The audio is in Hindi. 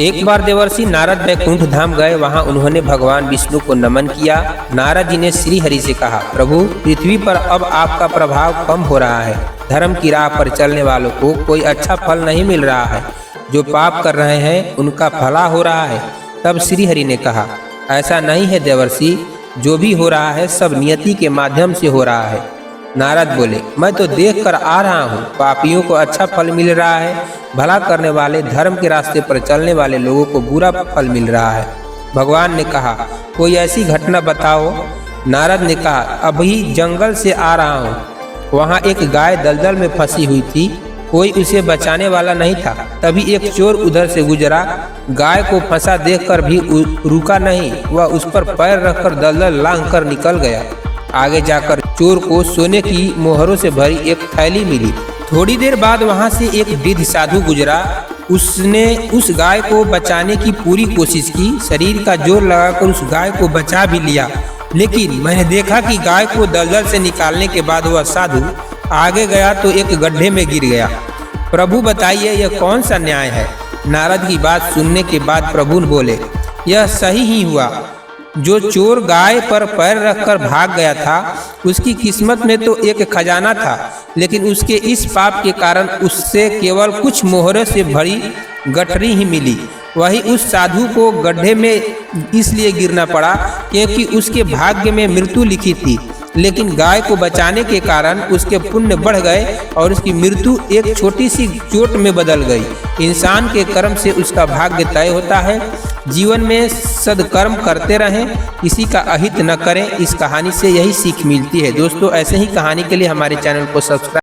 एक बार देवर्षि नारद वैकुंठ धाम गए। वहां उन्होंने भगवान विष्णु को नमन किया। नारद जी ने श्री हरि से कहा, प्रभु, पृथ्वी पर अब आपका प्रभाव कम हो रहा है। धर्म की राह पर चलने वालों को कोई अच्छा फल नहीं मिल रहा है। जो पाप कर रहे हैं उनका भला हो रहा है। तब श्री हरि ने कहा, ऐसा नहीं है देवर्षि, जो भी हो रहा है सब नियति के माध्यम से हो रहा है। नारद बोले, मैं तो देख कर आ रहा हूँ, पापियों को अच्छा फल मिल रहा है, भला करने वाले धर्म के रास्ते पर चलने वाले लोगों को बुरा फल मिल रहा है। भगवान ने कहा, कोई ऐसी घटना बताओ। नारद ने कहा, अभी जंगल से आ रहा हूँ। वहाँ एक गाय दलदल में फंसी हुई थी, कोई उसे बचाने वाला नहीं था। तभी एक चोर उधर से गुजरा, गाय को फंसा देखकर भी रुका नहीं, वह उस पर पैर रखकर दलदल लांघ कर निकल गया। आगे जाकर चोर को सोने की मोहरों से भरी एक थैली मिली। थोड़ी देर बाद वहां से एक वृद्ध साधु गुजरा। उसने उस गाय को बचाने की पूरी कोशिश की, शरीर का जोर लगाकर उस गाय को बचा भी लिया। लेकिन मैंने देखा कि गाय को दलदल से निकालने के बाद वह साधु आगे गया तो एक गड्ढे में गिर गया। प्रभु बताइए, यह कौन सा न्याय है? नारद की बात सुनने के बाद प्रभु बोले, यह सही ही हुआ। जो चोर गाय पर पैर रखकर भाग गया था, उसकी किस्मत में तो एक खजाना था, लेकिन उसके इस पाप के कारण उससे केवल कुछ मोहरों से भरी गठरी ही मिली। वही उस साधु को गड्ढे में इसलिए गिरना पड़ा क्योंकि उसके भाग्य में मृत्यु लिखी थी। लेकिन गाय को बचाने के कारण उसके पुण्य बढ़ गए और उसकी मृत्यु एक छोटी सी चोट में बदल गई। इंसान के कर्म से उसका भाग्य तय होता है। जीवन में सद्कर्म करते रहें, किसी का अहित न करें। इस कहानी से यही सीख मिलती है। दोस्तों, ऐसे ही कहानी के लिए हमारे चैनल को सब्सक्राइब